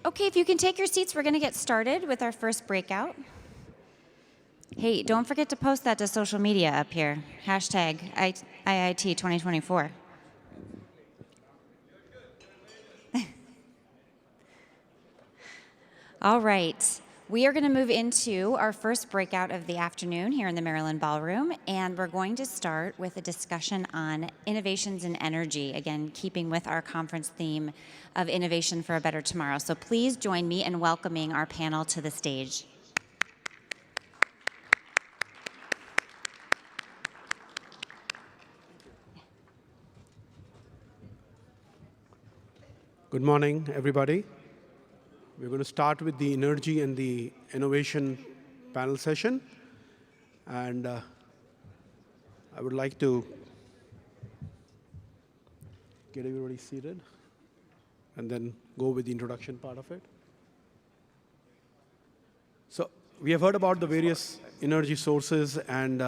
Okay, if you can take your seats, we're going to get started with our first breakout. Hey, don't forget to post that to social media up here. Hashtag IIT2024. All right. We are going to move into our first breakout of the afternoon here in the Maryland Ballroom, and we're going to start with a discussion on innovations in energy, again, keeping with our conference theme of innovation for a better tomorrow. So please join me in welcoming our panel to the stage. Good morning, everybody. We're going to start with the energy and the innovation panel session. And I would like to get everybody seated and then go with the introduction part of it. So we have heard about the various energy sources and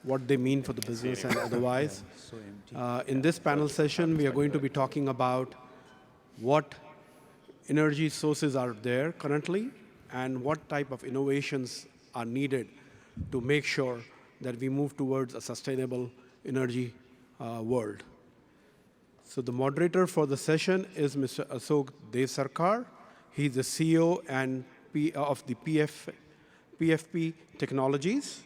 what they mean for the business and otherwise. In this panel session, we are going to be talking about what energy sources are there currently and what type of innovations are needed to make sure that we move towards a sustainable energy world. So the moderator for the session is Mr. Ashok Devsarkar. He's the CEO and of the PFP Technologies.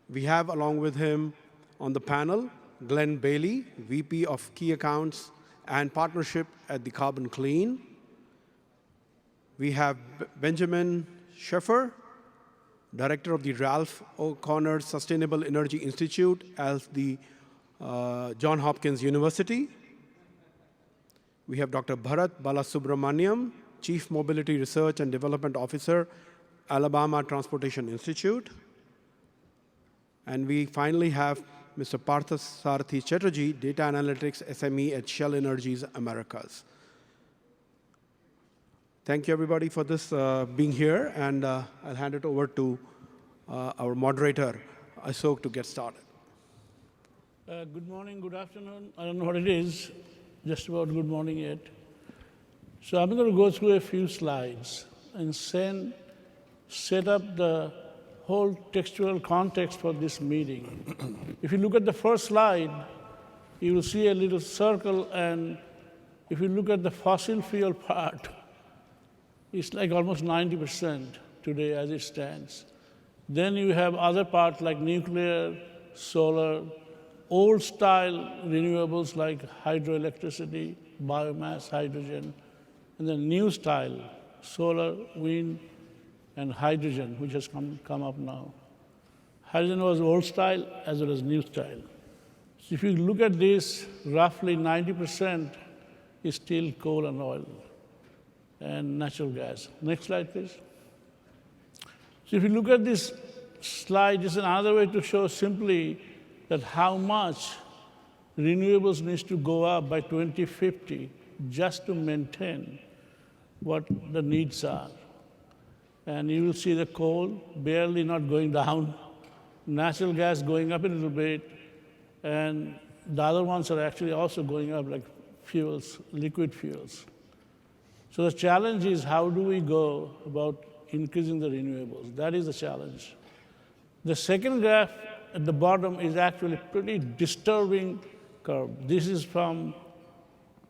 We have along with him on the panel Glenn Bailey, VP of Key Accounts and Partnership at the Carbon Clean. We have Benjamin Schaeffer, Director of the Ralph O'Connor Sustainable Energy Institute at the Johns Hopkins University. We have Dr. Bharat Balasubramaniam, Chief Mobility Research and Development Officer, Alabama Transportation Institute. And we finally have Mr. Parthasarathi Chatterjee, Data Analytics SME at Shell Energies Americas. Thank you, everybody, for this being here, and I'll hand it over to our moderator, Ashok, to get started. Good morning, good afternoon. I don't know what it is, just about good morning yet. So I'm going to go through a few slides and set up the whole textual context for this meeting. If you look at the first slide, you will see a little circle, and if you look at the fossil fuel part, it's like almost 90% today as it stands. Then you have other parts like nuclear, solar, old-style renewables like hydroelectricity, biomass, hydrogen, and then new style, solar, wind, and hydrogen, which has come up now. Hydrogen was old style as well as new style. So if you look at this, roughly 90% is still coal and oil and natural gas. Next slide, please. So if you look at this slide, it's another way to show simply that how much renewables needs to go up by 2050 just to maintain what the needs are. And you will see the coal barely not going down, natural gas going up a little bit, and the other ones are actually also going up, like fuels, liquid fuels. So the challenge is, how do we go about increasing the renewables? That is the challenge. The second graph at the bottom is actually a pretty disturbing curve. This is from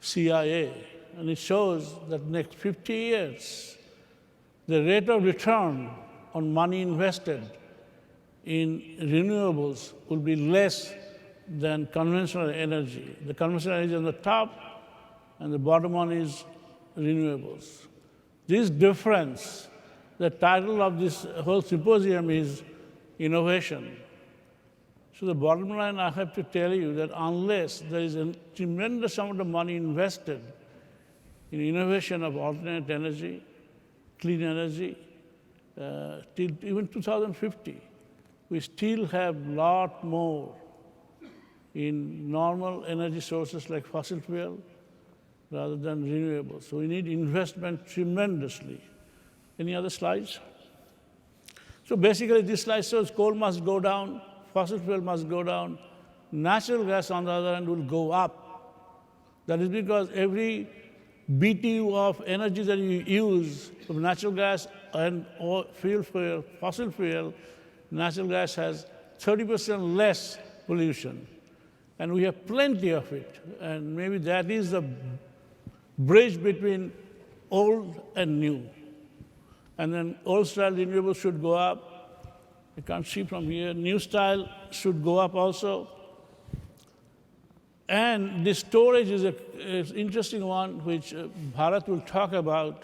CIA, and it shows that next 50 years, the rate of return on money invested in renewables will be less than conventional energy. The conventional energy on the top, and the bottom one is renewables. This difference, the title of this whole symposium is innovation. So the bottom line, I have to tell you that unless there is a tremendous amount of money invested in innovation of alternate energy, clean energy, till even 2050, we still have a lot more in normal energy sources like fossil fuel rather than renewables. So we need investment tremendously. Any other slides? So basically, this slide shows coal must go down, fossil fuel must go down, natural gas, on the other hand, will go up. That is because every BTU of energy that you use from natural gas and fossil fuel, natural gas has 30% less pollution. And we have plenty of it. And maybe that is the bridge between old and new. And then old style renewables should go up. You can't see from here. New style should go up also. And the storage is an interesting one, which Bharat will talk about.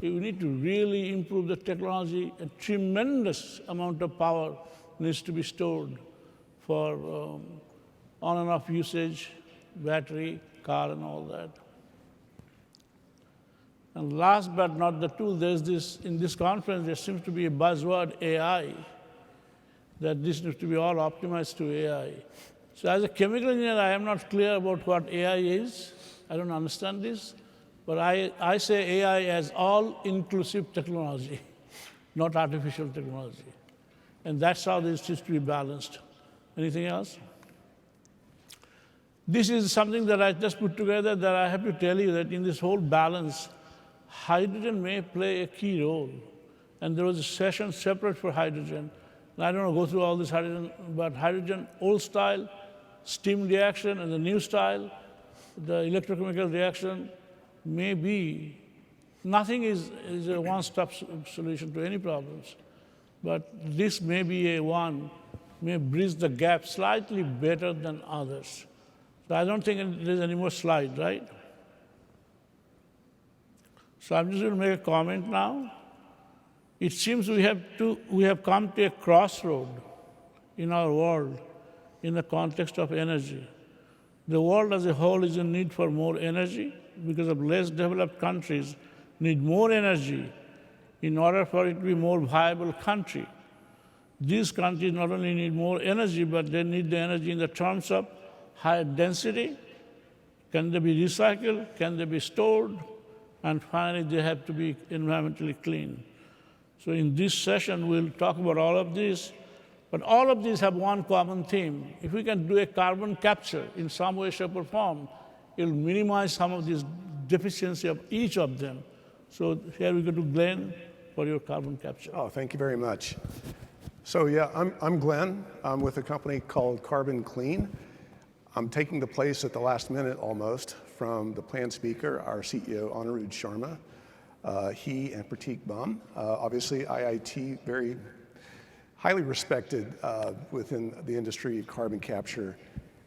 We need to really improve the technology. A tremendous amount of power needs to be stored for on and off usage, battery, car, and all that. And last but not the tool, there's this, in this conference, there seems to be a buzzword, AI, that this needs to be all optimized to AI. So as a chemical engineer, I am not clear about what AI is. I don't understand this. But I say AI as all-inclusive technology, not artificial technology. And that's how this is to be balanced. Anything else? This is something that I just put together that I have to tell you that in this whole balance, hydrogen may play a key role. And there was a session separate for hydrogen. And I don't want to go through all this hydrogen, but hydrogen, old style, steam reaction, and the new style, the electrochemical reaction, may be, nothing is a one-stop solution to any problems. But this may be a one, may bridge the gap slightly better than others. So I don't think there's any more slide, right? So I'm just going to make a comment now. It seems we have come to a crossroad in our world in the context of energy. The world as a whole is in need for more energy because of less developed countries need more energy in order for it to be a more viable country. These countries not only need more energy, but they need the energy in the terms of higher density. Can they be recycled? Can they be stored? And finally, they have to be environmentally clean. So in this session, we'll talk about all of this. But all of these have one common theme. If we can do a carbon capture in some way, shape, or form, it'll minimize some of this deficiency of each of them. So here we go to Glenn for your carbon capture. Oh, thank you very much. So yeah, I'm Glenn. I'm with a company called Carbon Clean. I'm taking the place at the last minute almost from the planned speaker, our CEO, Anirudh Sharma. He and Pratik Bum, obviously IIT, very highly respected within the industry of carbon capture.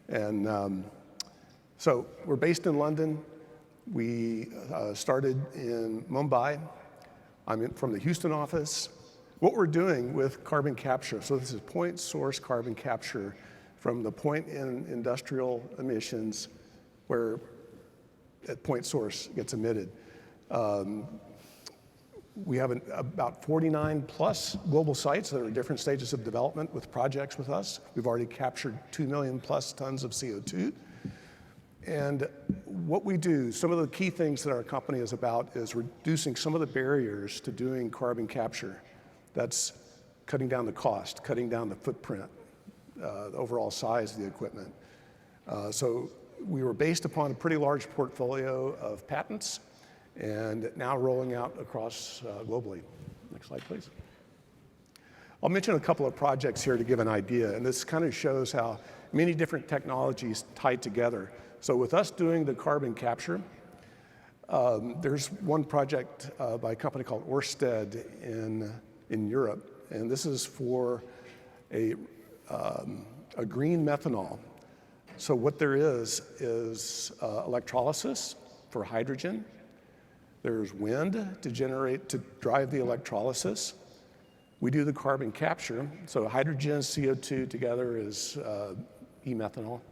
And so we're based in London. We started in Mumbai. I'm from the Houston office. What we're doing with carbon capture, so this is point source carbon capture from the point in industrial emissions where at point source gets emitted. We have about 49 plus global sites that are in different stages of development with projects with us. We've already captured 2 million plus tons of CO2. And what we do, some of the key things that our company is about is reducing some of the barriers to doing carbon capture. That's cutting down the cost, cutting down the footprint, the overall size of the equipment. So we were based upon a pretty large portfolio of patents and now rolling out across globally. Next slide, please. I'll mention a couple of projects here to give an idea, and this kind of shows how many different technologies tie together. So with us doing the carbon capture, there's one project by a company called Ørsted in Europe, and this is for a green methanol. So what there is electrolysis for hydrogen. There's wind to drive the electrolysis. We do the carbon capture. So hydrogen and CO2 together is e-methanol.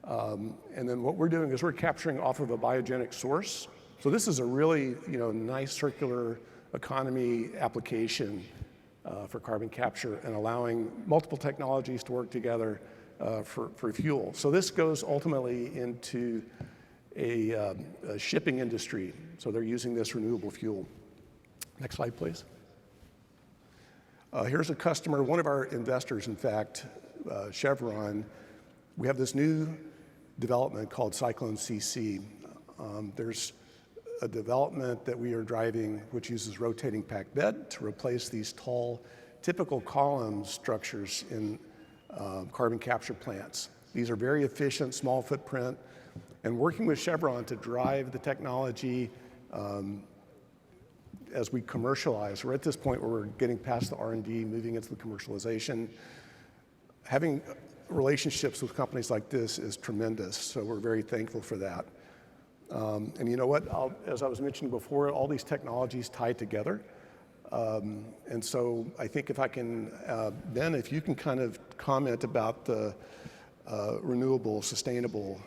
And then what we're doing is we're capturing off of a biogenic source. So this is a really nice circular economy application for carbon capture and allowing multiple technologies to work together for fuel. So this goes ultimately into a shipping industry. So they're using this renewable fuel. Next slide, please. Here's a customer, one of our investors, in fact, Chevron. We have this new development called Cyclone CC. There's a development that we are driving which uses rotating packed bed to replace these tall, typical column structures in carbon capture plants. These are very efficient, small footprint, and working with Chevron to drive the technology as we commercialize. We're at this point where we're getting past the R&D, moving into the commercialization. Having relationships with companies like this is tremendous, so we're very thankful for that. And you know what, as I was mentioning before, all these technologies tie together. And so I think if I can, Ben, if you can kind of comment about the renewable, sustainable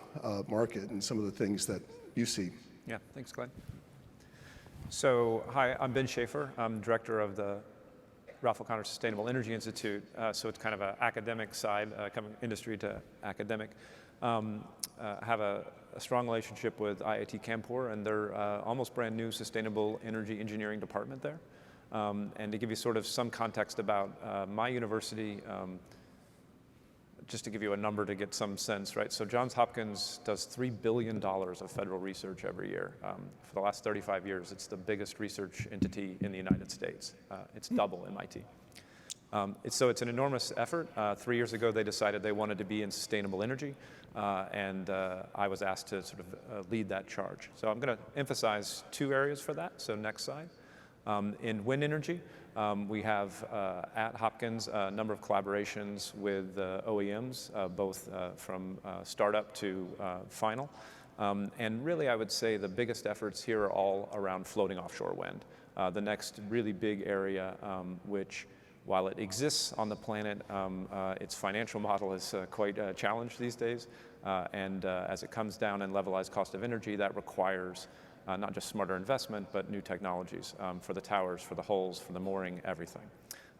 market and some of the things that you see. Yeah, thanks, Glenn. So, hi, I'm Ben Schaefer. I'm director of the Ralph O'Connor Sustainable Energy Institute. So it's kind of an academic side, coming industry to academic. Have a strong relationship with IIT2024 and their almost brand new sustainable energy engineering department there. And to give you sort of some context about my university, just to give you a number to get some sense, right? So Johns Hopkins does $3 billion of federal research every year. For the last 35 years, it's the biggest research entity in the United States. It's double MIT. So it's an enormous effort. 3 years ago, they decided they wanted to be in sustainable energy, and I was asked to sort of lead that charge. So I'm going to emphasize 2 areas for that. So next slide. In wind energy, we have at Hopkins a number of collaborations with OEMs, both from startup to final. And really, I would say the biggest efforts here are all around floating offshore wind. The next really big area, which, while it exists on the planet, its financial model is quite challenged these days. And as it comes down in levelized cost of energy, that requires not just smarter investment, but new technologies for the towers, for the hulls, for the mooring, everything.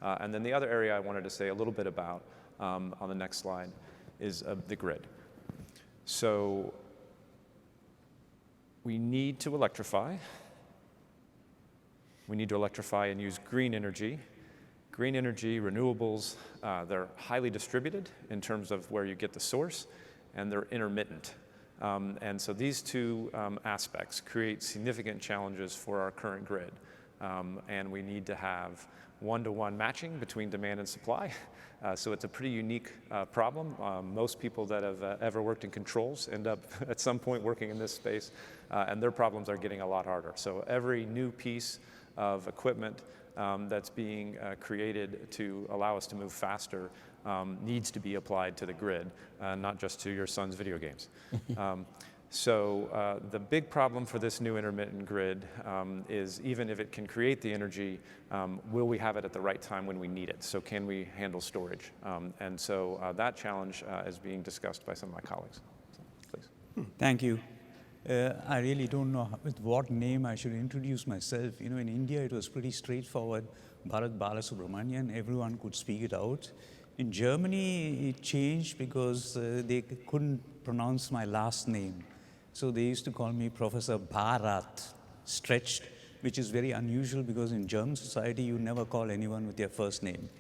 And then the other area I wanted to say a little bit about on the next slide is the grid. So we need to electrify. We need to electrify and use green energy. Green energy, renewables, they're highly distributed in terms of where you get the source, and they're intermittent. And so these 2 aspects create significant challenges for our current grid. And we need to have one-to-one matching between demand and supply. So it's a pretty unique problem. Most people that have ever worked in controls end up at some point working in this space, and their problems are getting a lot harder. So every new piece of equipment that's being created to allow us to move faster needs to be applied to the grid, not just to your son's video games. So the big problem for this new intermittent grid is even if it can create the energy, will we have it at the right time when we need it? So can we handle storage? And so that challenge is being discussed by some of my colleagues. So, please. Thank you. I really don't know with what name I should introduce myself. You know, in India, it was pretty straightforward. Bharat Balasubramanian, everyone could speak it out. In Germany, it changed because they couldn't pronounce my last name. So they used to call me Professor Bharat, stretched, which is very unusual because in German society, you never call anyone with their first name.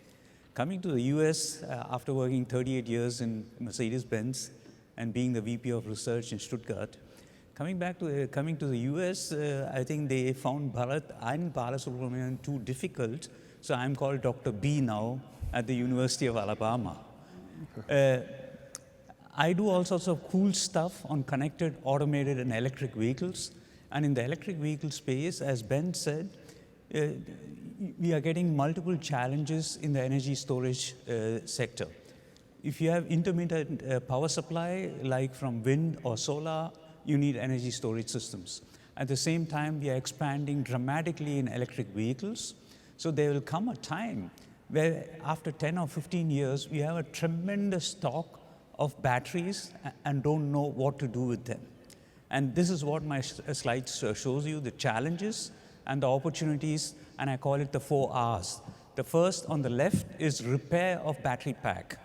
Coming to the US, after working 38 years in Mercedes-Benz and being the VP of Research in Stuttgart, coming to the US, I think they found Bharat and Balasubramanian too difficult, so I'm called Dr. B now at the University of Alabama. I do all sorts of cool stuff on connected, automated, and electric vehicles. And in the electric vehicle space, as Ben said, we are getting multiple challenges in the energy storage sector. If you have intermittent power supply, like from wind or solar, you need energy storage systems. At the same time, we are expanding dramatically in electric vehicles. So there will come a time where after 10 or 15 years, we have a tremendous stock of batteries and don't know what to do with them. And this is what my slide shows you, the challenges and the opportunities, and I call it the 4 R's. The first on the left is repair of battery pack.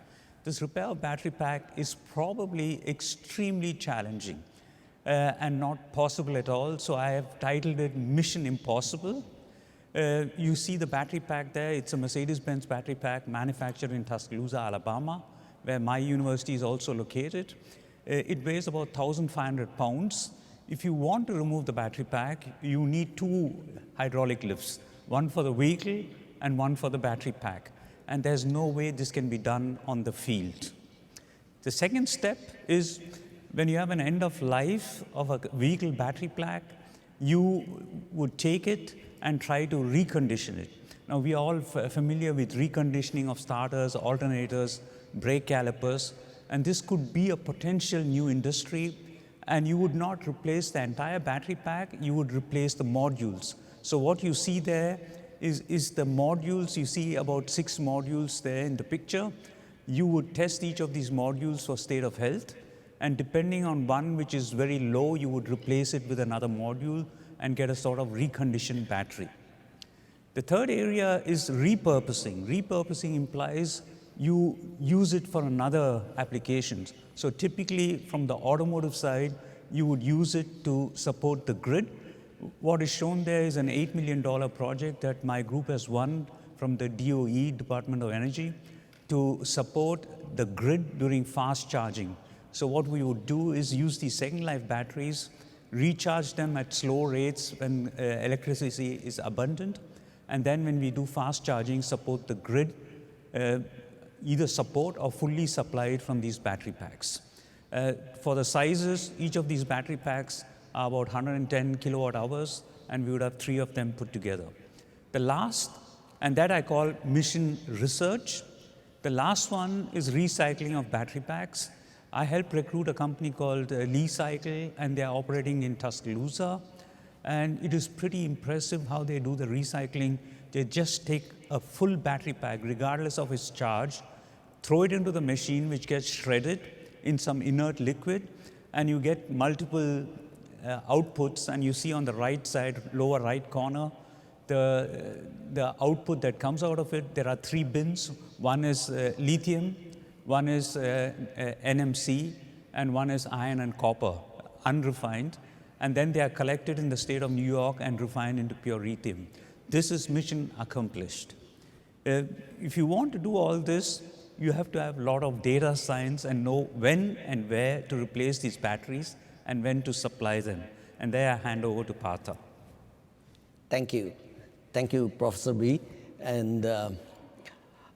This repair of battery pack is probably extremely challenging and not possible at all, so I have titled it Mission Impossible. You see the battery pack there. It's a Mercedes-Benz battery pack manufactured in Tuscaloosa, Alabama, where my university is also located. It weighs about 1,500 pounds. If you want to remove the battery pack, you need 2 hydraulic lifts, one for the vehicle and one for the battery pack. And there's no way this can be done on the field. The second step is when you have an end of life of a vehicle battery pack, you would take it and try to recondition it. Now, we are all familiar with reconditioning of starters, alternators, brake calipers, and this could be a potential new industry. And you would not replace the entire battery pack, you would replace the modules. So what you see there is the modules. You see about 6 modules there in the picture. You would test each of these modules for state of health, and depending on one which is very low, you would replace it with another module and get a sort of reconditioned battery. The third area is repurposing. Repurposing implies you use it for another applications. So typically from the automotive side, you would use it to support the grid. What is shown there is an $8 million project that my group has won from the DOE, Department of Energy, to support the grid during fast charging. So what we would do is use these second life batteries, recharge them at slow rates when electricity is abundant, and then when we do fast charging, support the grid, either support or fully supply it from these battery packs. For the sizes, each of these battery packs are about 110 kilowatt hours, and we would have 3 of them put together. The last, and that I call mission research. The last one is recycling of battery packs. I helped recruit a company called Recycle, and they're operating in Tuscaloosa. And it is pretty impressive how they do the recycling. They just take a full battery pack, regardless of its charge, throw it into the machine, which gets shredded in some inert liquid, and you get multiple outputs. And you see on the right side, lower right corner, the output that comes out of it. There are 3 bins. One is lithium, one is NMC, and one is iron and copper, unrefined. And then they are collected in the state of New York and refined into pure lithium. This is mission accomplished. If you want to do all this, you have to have a lot of data science and know when and where to replace these batteries and when to supply them. And there I hand over to Partha. Thank you. Thank you, Professor B. And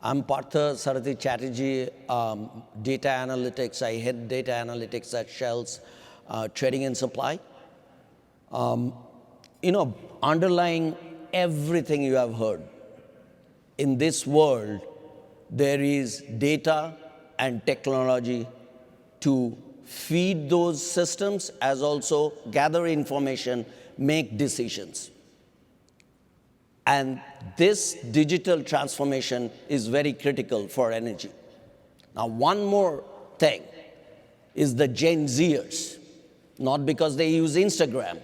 I'm Partha Sarathi Chatterjee, data analytics. I head data analytics at Shell's trading and supply. Underlying everything you have heard, in this world, there is data and technology to feed those systems, as also gather information, make decisions. And this digital transformation is very critical for energy. Now, one more thing is the Gen Zers, not because they use Instagram.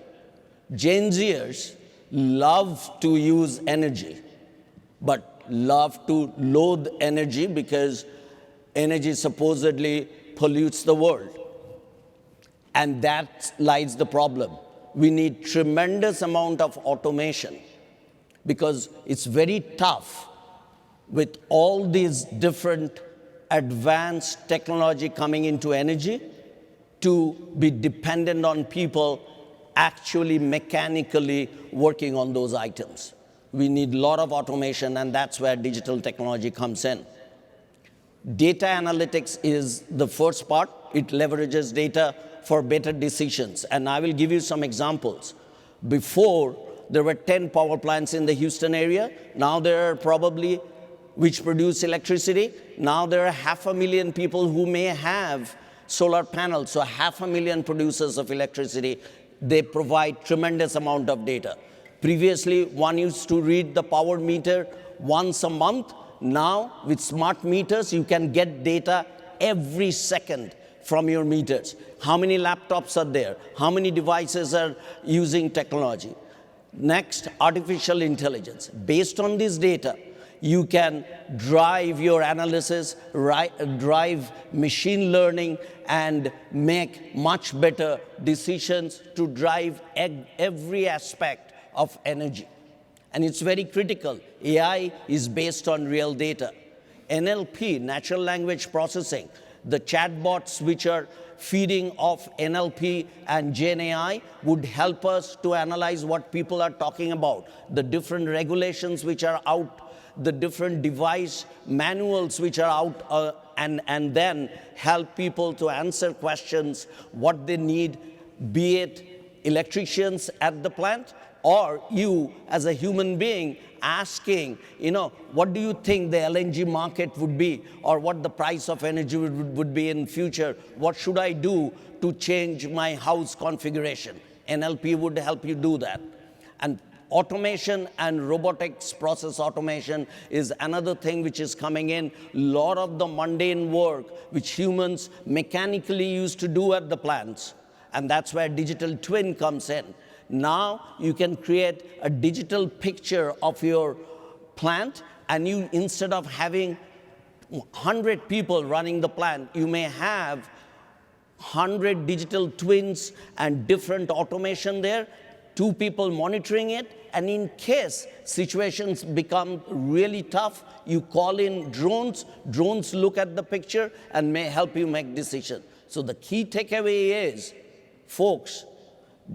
Gen Zers love to use energy, but love to loathe energy because energy supposedly pollutes the world. And that lies the problem. We need tremendous amount of automation because it's very tough with all these different advanced technology coming into energy to be dependent on people actually mechanically working on those items. We need a lot of automation, and that's where digital technology comes in. Data analytics is the first part. It leverages data for better decisions, and I will give you some examples. Before, there were 10 power plants in the Houston area. Now there are probably, which produce electricity. Now there are 500,000 people who may have solar panels, so 500,000 producers of electricity. They provide tremendous amount of data. Previously, one used to read the power meter once a month. Now, with smart meters, you can get data every second from your meters. How many laptops are there? How many devices are using technology? Next, artificial intelligence. Based on this data, you can drive your analysis, drive machine learning, and make much better decisions to drive every aspect of energy. And it's very critical. AI is based on real data. NLP, natural language processing, The chatbots which are feeding off NLP and GenAI would help us to analyze what people are talking about, the different regulations which are out, the different device manuals which are out, and then help people to answer questions, what they need, be it electricians at the plant, or you as a human being asking, what do you think the LNG market would be, or what the price of energy would be in future? What should I do to change my house configuration? NLP would help you do that. And automation and robotics, process automation is another thing which is coming in. A lot of the mundane work which humans mechanically used to do at the plants, and that's where digital twin comes in. Now you can create a digital picture of your plant, and you, instead of having 100 people running the plant, you may have 100 digital twins and different automation there, 2 people monitoring it, and in case situations become really tough, you call in drones. Drones look at the picture and may help you make decisions. So the key takeaway is, folks,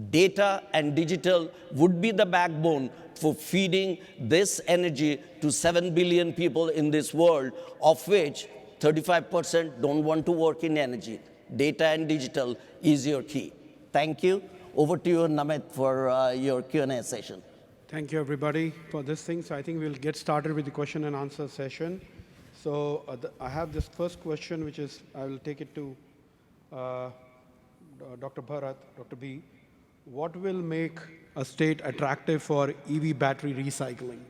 data and digital would be the backbone for feeding this energy to 7 billion people in this world, of which 35% don't want to work in energy. Data and digital is your key. Thank you. Over to you, Namit, for your Q&A session. Thank you, everybody, for this thing. So I think we'll get started with the question and answer session. So I have this first question, which is, I will take it to Dr. Bharat, Dr. B. What will make a state attractive for EV battery recycling?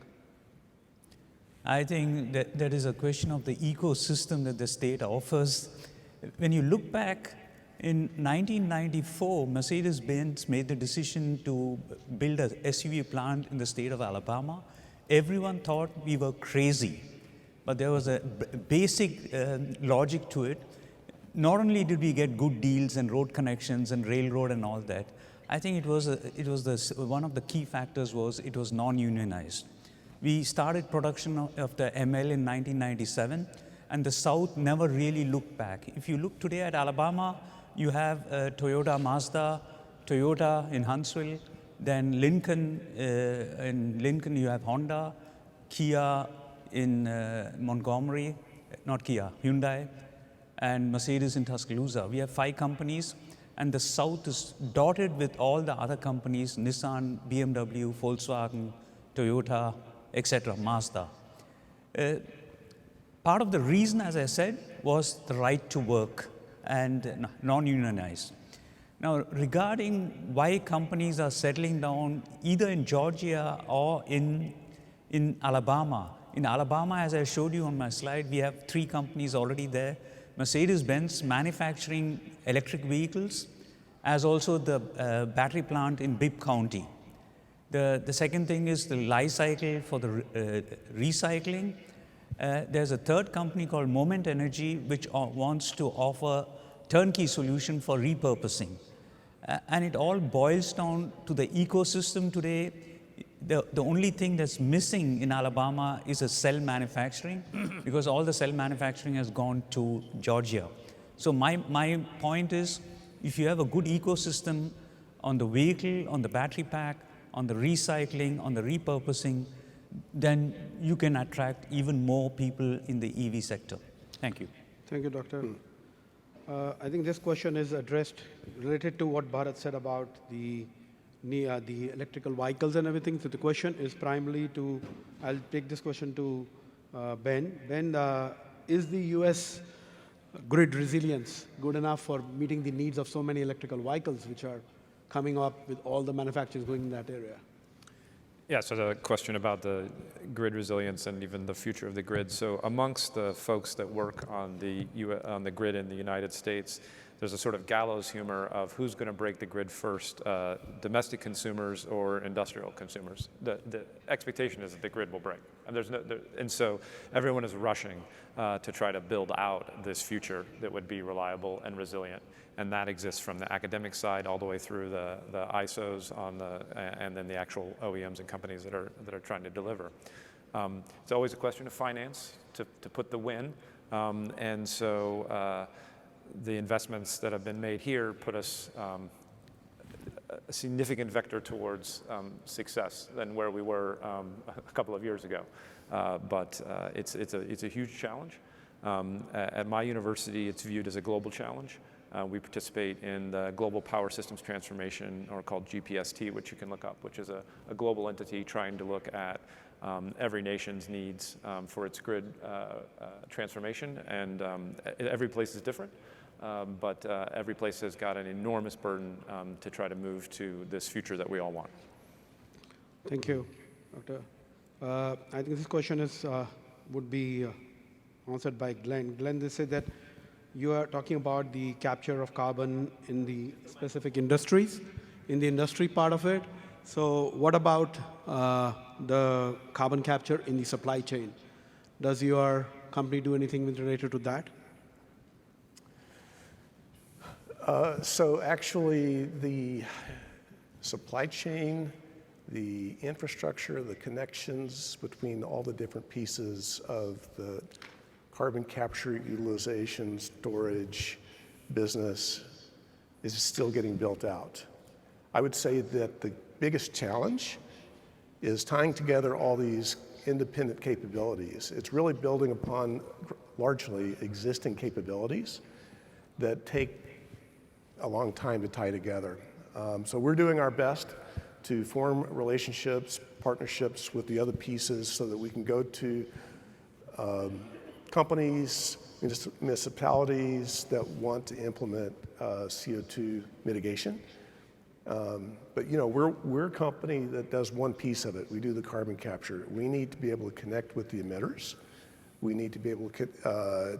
I think that is a question of the ecosystem that the state offers. When you look back, in 1994, Mercedes-Benz made the decision to build a SUV plant in the state of Alabama. Everyone thought we were crazy, but there was a basic logic to it. Not only did we get good deals and road connections and railroad and all that, I think one of the key factors was it was non-unionized. We started production of the ML in 1997, and the South never really looked back. If you look today at Alabama, you have Toyota, Mazda, Toyota in Huntsville, then Lincoln, in Lincoln you have Honda, Kia in Montgomery, not Kia, Hyundai, and Mercedes in Tuscaloosa. We have 5 companies, and the South is dotted with all the other companies, Nissan, BMW, Volkswagen, Toyota, etc., Mazda. Part of the reason, as I said, was the right to work and non-unionized. Now, regarding why companies are settling down either in Georgia or in Alabama. In Alabama, as I showed you on my slide, we have 3 companies already there. Mercedes-Benz manufacturing electric vehicles, as also the battery plant in Bibb County. The second thing is the life cycle for the recycling. There's a third company called Moment Energy, which wants to offer turnkey solution for repurposing. And it all boils down to the ecosystem today. The only thing that's missing in Alabama is a cell manufacturing, because all the cell manufacturing has gone to Georgia. So my point is, if you have a good ecosystem on the vehicle, on the battery pack, on the recycling, on the repurposing, then you can attract even more people in the EV sector. Thank you. Thank you, Doctor. I think this question is addressed related to what Bharat said about the electrical vehicles and everything. So the question is primarily to, I'll take this question to Ben. Ben, is the US grid resilience good enough for meeting the needs of so many electrical vehicles which are coming up with all the manufacturers going in that area? Yeah, so the question about the grid resilience and even the future of the grid. So amongst the folks that work on the grid in the United States, there's a sort of gallows humor of who's going to break the grid first, domestic consumers or industrial consumers. The expectation is that the grid will break. And, and so everyone is rushing to try to build out this future that would be reliable and resilient. And that exists from the academic side all the way through the ISOs and then the actual OEMs and companies that are trying to deliver. It's always a question of finance to put the win. And so the investments that have been made here put us a significant vector towards success than where we were a couple of years ago. But it's a huge challenge. At my university, it's viewed as a global challenge. We participate in the Global Power Systems Transformation, or called GPST, which you can look up, which is a global entity trying to look at every nation's needs for its grid transformation. And every place is different, but every place has got an enormous burden to try to move to this future that we all want. Thank you, Doctor. I think this question would be answered by Glenn. Glenn, they said that you are talking about the capture of carbon in the specific industries, in the industry part of it. So what about the carbon capture in the supply chain? Does your company do anything related to that? So actually, the supply chain, the infrastructure, the connections between all the different pieces of the carbon capture, utilization, storage business is still getting built out. I would say that the biggest challenge is tying together all these independent capabilities. It's really building upon largely existing capabilities that take a long time to tie together. So we're doing our best to form relationships, partnerships with the other pieces so that we can go to companies, municipalities that want to implement CO2 mitigation. But we're a company that does one piece of it. We do the carbon capture. We need to be able to connect with the emitters. We need to be able to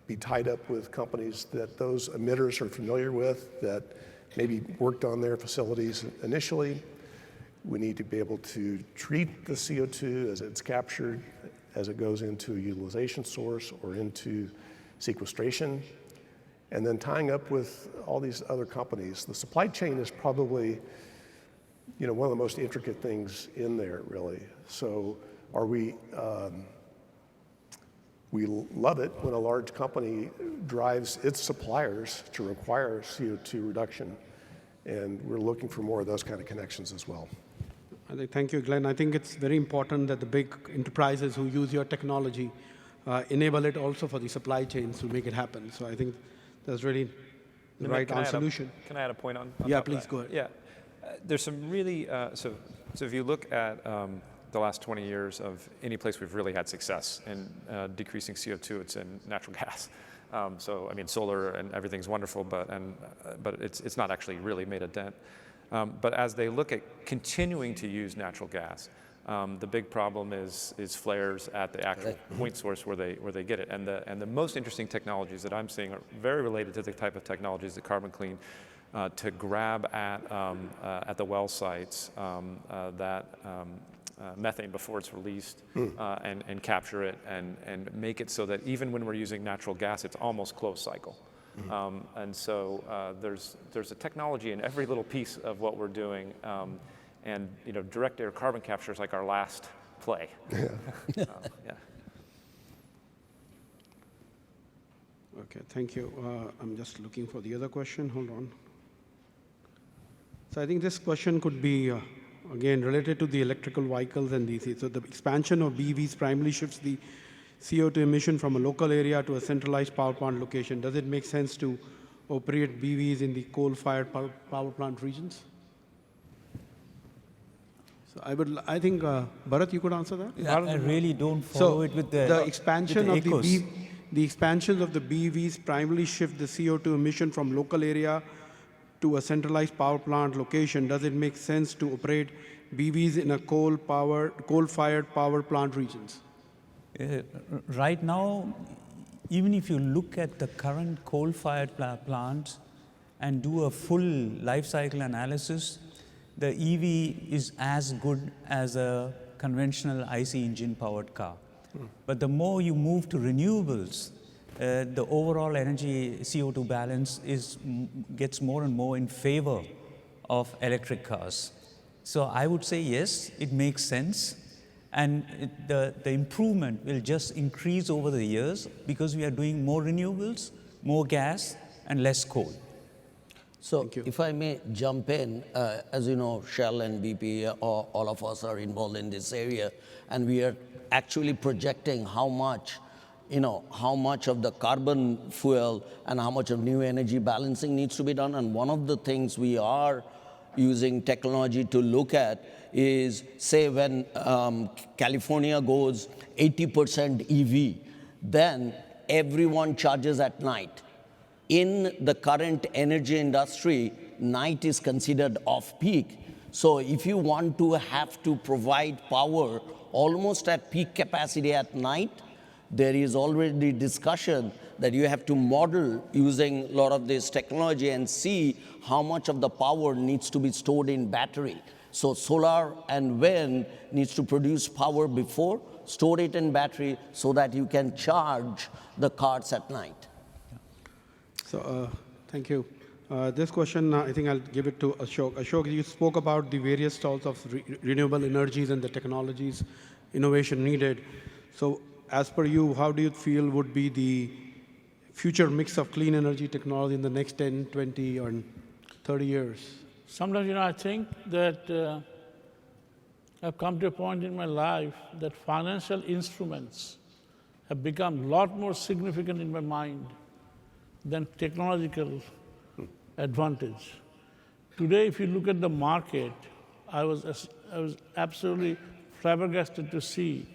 be tied up with companies that those emitters are familiar with, that maybe worked on their facilities initially. We need to be able to treat the CO2 as it's captured, as it goes into a utilization source or into sequestration, and then tying up with all these other companies. The supply chain is probably, one of the most intricate things in there, really. So we love it when a large company drives its suppliers to require CO2 reduction, and we're looking for more of those kind of connections as well. Thank you, Glenn. I think it's very important that the big enterprises who use your technology enable it also for the supply chains to make it happen. So I think that's really the right solution. Can I add a point on Yeah, please go ahead. Yeah, there's some really, so if you look at the last 20 years of any place we've really had success in decreasing CO2, it's in natural gas. So I mean, solar and everything's wonderful, but it's not actually really made a dent. But as they look at continuing to use natural gas, the big problem is flares at the actual point source where they get it. And the most interesting technologies that I'm seeing are very related to the type of technologies that Carbon Clean to grab at the well sites that methane before it's released and capture it and make it so that even when we're using natural gas, it's almost closed cycle. And so there's a technology in every little piece of what we're doing, and direct air carbon capture is like our last play. Yeah. Okay, thank you. I'm just looking for the other question. Hold on. So I think this question could be again related to the electrical vehicles and DC. So the expansion of BEVs primarily shifts the CO2 emission from a local area to a centralized power plant location. Does it make sense to operate BEVs in the coal-fired power plant regions? So I think Bharat, you could answer that. Yeah, I really don't follow it with the expansion with of the the expansion of the BEVs primarily shift the CO2 emission from local area to a centralized power plant location. Does it make sense to operate BEVs in a coal-fired power plant regions? Right now, even if you look at the current coal-fired plants and do a full life cycle analysis, the EV is as good as a conventional IC engine-powered car. But the more you move to renewables, the overall energy CO2 balance gets more and more in favor of electric cars. So I would say yes, it makes sense. And the improvement will just increase over the years because we are doing more renewables, more gas and less coal. So if I may jump in, as you know, Shell and BP, all of us are involved in this area, and we are actually projecting how much of the carbon fuel and how much of new energy balancing needs to be done. And one of the things we are using technology to look at is, say, when California goes 80% EV, then everyone charges at night. In the current energy industry, night is considered off-peak. So if you want to have to provide power almost at peak capacity at night, there is already discussion that you have to model using a lot of this technology and see how much of the power needs to be stored in battery. So solar and wind needs to produce power before, store it in battery so that you can charge the cars at night. So thank you. This question, I think I'll give it to Ashok. Ashok, you spoke about the various stalls of renewable energies and the technologies, innovation needed. So as per you, how do you feel would be the future mix of clean energy technology in the next 10, 20, or 30 years? Sometimes, I think that I've come to a point in my life that financial instruments have become a lot more significant in my mind than technological advantage. Today, if you look at the market, I was absolutely flabbergasted to see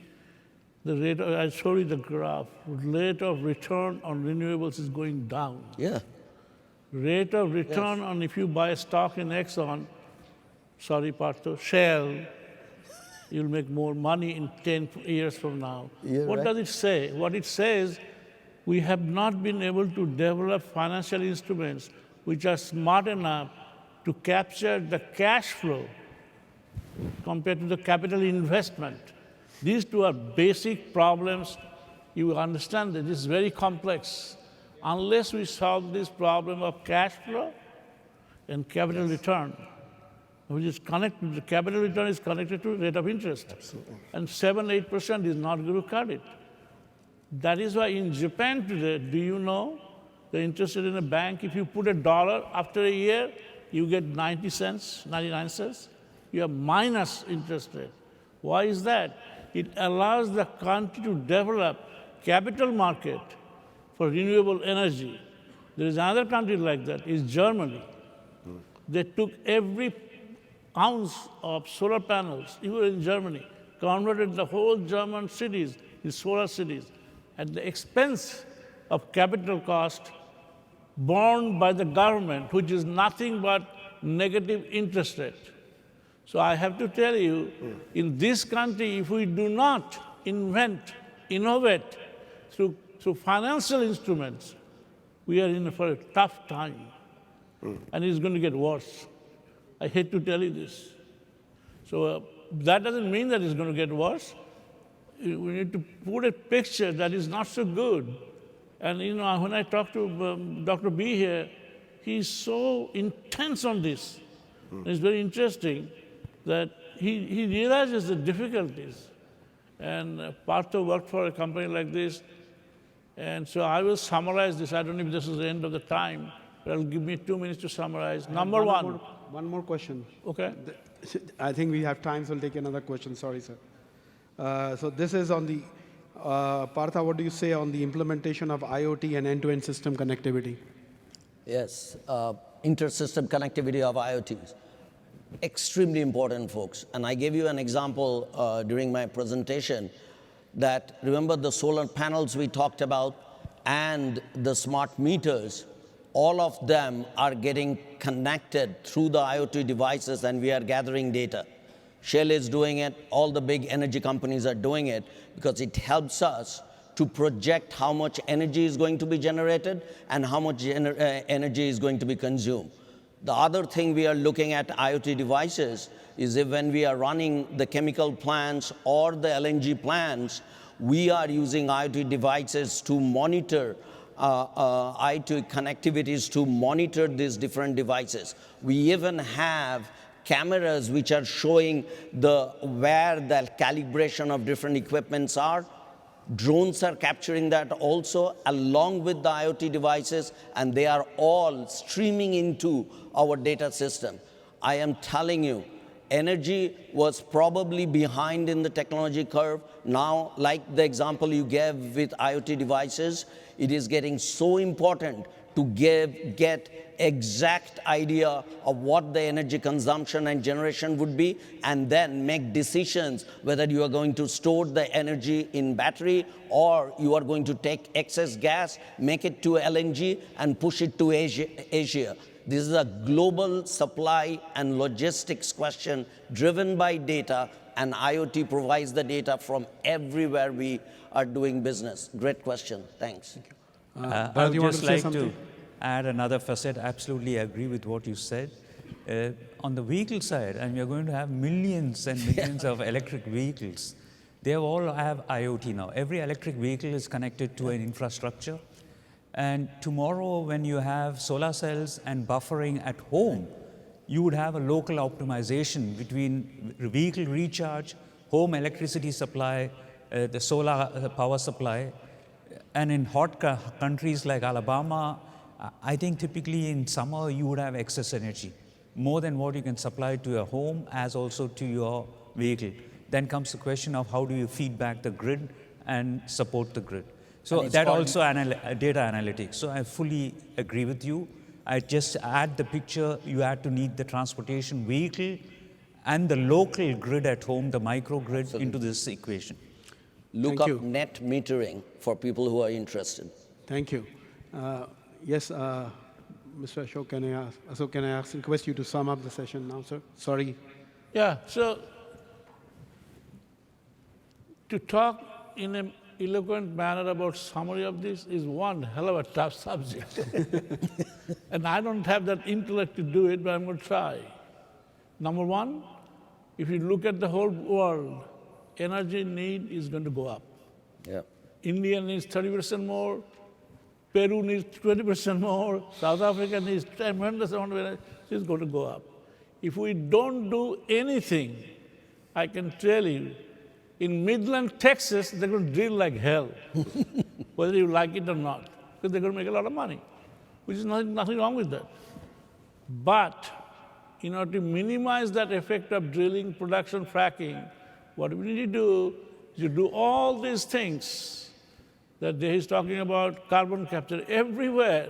the rate of, I showed you the graph, rate of return on renewables is going down. Yeah. Rate of return on if you buy a stock in Exxon, sorry, Partho, Shell, you'll make more money in 10 years from now. Yeah, what right. does it say? What it says, we have not been able to develop financial instruments which are smart enough to capture the cash flow compared to the capital investment. These two are basic problems. You understand that this is very complex. Unless we solve this problem of cash flow and capital return, which is connected, the capital return is connected to rate of interest. Absolutely. And 7-8% is not going to cut it. That is why in Japan today, do you know, they're interested in a bank, if you put $1, after a year, you get 90 cents, 99 cents. You have minus interest rate. Why is that? It allows the country to develop capital market for renewable energy. There is another country like that, is Germany. They took every ounce of solar panels, even in Germany, converted the whole German cities in solar cities at the expense of capital cost borne by the government, which is nothing but negative interest rate. So I have to tell you, in this country, if we do not innovate through financial instruments, we are in for a tough time. And it's going to get worse. I hate to tell you this. So that doesn't mean that it's going to get worse. We need to put a picture that is not so good. And when I talk to Dr. B here, he's so intense on this. It's very interesting that he realizes the difficulties. And Partho worked for a company like this. And so I will summarize this. I don't know if this is the end of the time, but it'll give me 2 minutes to summarize. Number one. One more question. Okay. I think we have time, so we'll take another question. Sorry, sir. So this is on the, Partha, what do you say on the implementation of IoT and end-to-end system connectivity? Yes, inter-system connectivity of IoTs. Extremely important, folks. And I gave you an example during my presentation that, remember the solar panels we talked about and the smart meters, all of them are getting connected through the IoT devices, and we are gathering data. Shell is doing it, all the big energy companies are doing it, because it helps us to project how much energy is going to be generated and how much energy is going to be consumed. The other thing we are looking at IoT devices is if when we are running the chemical plants or the LNG plants, we are using IoT devices to monitor IoT connectivities to monitor these different devices. We even have cameras which are showing where the calibration of different equipments are. Drones are capturing that also, along with the IoT devices, and they are all streaming into our data system. I am telling you, energy was probably behind in the technology curve. Now, like the example you gave with IoT devices, it is getting so important to get exact idea of what the energy consumption and generation would be, and then make decisions whether you are going to store the energy in battery or you are going to take excess gas, make it to LNG, and push it to Asia. This is a global supply and logistics question driven by data, and IoT provides the data from everywhere we are doing business. Great question. Thanks. I would just like to add another facet. Absolutely agree with what you said. On the vehicle side, and we are going to have millions and millions of electric vehicles. They all have IoT now. Every electric vehicle is connected to an infrastructure. And tomorrow, when you have solar cells and buffering at home, you would have a local optimization between vehicle recharge, home electricity supply, the solar power supply. And in hot countries like Alabama, I think typically in summer you would have excess energy, more than what you can supply to your home as also to your vehicle. Then comes the question of how do you feed back the grid and support the grid. So that also data analytics. So I fully agree with you. I just add the picture, you had to need the transportation vehicle and the local grid at home, the microgrid, into this equation. Look up net metering for people who are interested. Thank you. Yes, Mr. Ashok, can I request you to sum up the session now, sir? Sorry. Yeah, so to talk in an eloquent manner about summary of this is one hell of a tough subject. And I don't have that intellect to do it, but I'm going to try. Number one, if you look at the whole world, energy need is going to go up. Yeah. India needs 30% more, Peru needs 20% more, South Africa needs tremendous amount of energy. It's going to go up. If we don't do anything, I can tell you, in Midland, Texas, they're going to drill like hell, whether you like it or not, because they're going to make a lot of money, which is nothing wrong with that. But in order to minimize that effect of drilling, production, fracking, what we need to do is to do all these things that he's talking about, carbon capture. Everywhere,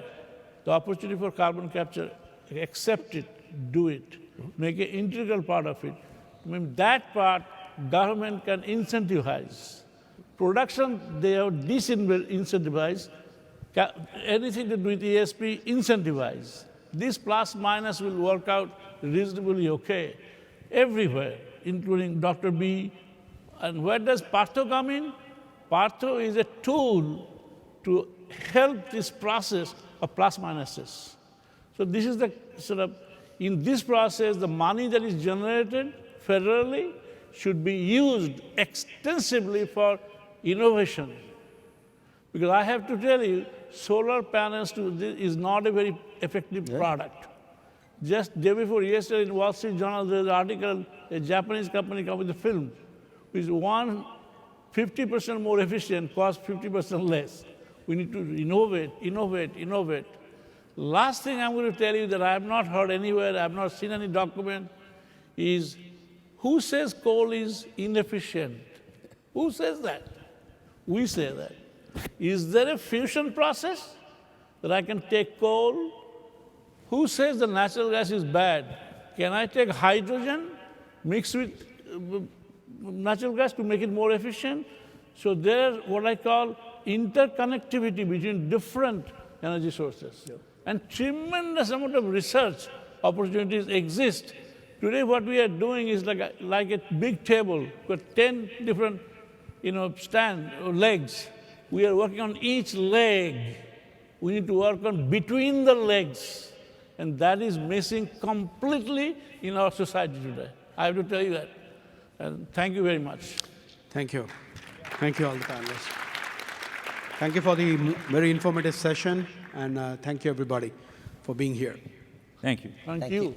the opportunity for carbon capture, accept it, do it, make an integral part of it. I mean, that part, government can incentivize. Production, they have disincentivize. Anything to do with ESP, incentivize. This plus minus will work out reasonably okay everywhere, including Dr. B. And where does Partho come in? Partho is a tool to help this process of plus minuses. So this is the sort of, in this process, the money that is generated federally should be used extensively for innovation. Because I have to tell you, solar panels is not a very effective product. Just day before yesterday in Wall Street Journal, there's an article, a Japanese company come with a film, which is 50% more efficient, costs 50% less. We need to innovate, innovate, innovate. Last thing I'm going to tell you that I have not heard anywhere, I have not seen any document, is who says coal is inefficient? Who says that? We say that. Is there a fusion process that I can take coal? Who says the natural gas is bad? Can I take hydrogen, mix with natural gas to make it more efficient? So there's what I call interconnectivity between different energy sources. Yep. And tremendous amount of research opportunities exist. Today what we are doing is like a big table with 10 different stand or legs. We are working on each leg. We need to work on between the legs. And that is missing completely in our society today. I have to tell you that. And thank you very much. Thank you. Thank you all the panelists. Thank you for the very informative session, and thank you everybody for being here. Thank you. Thank you.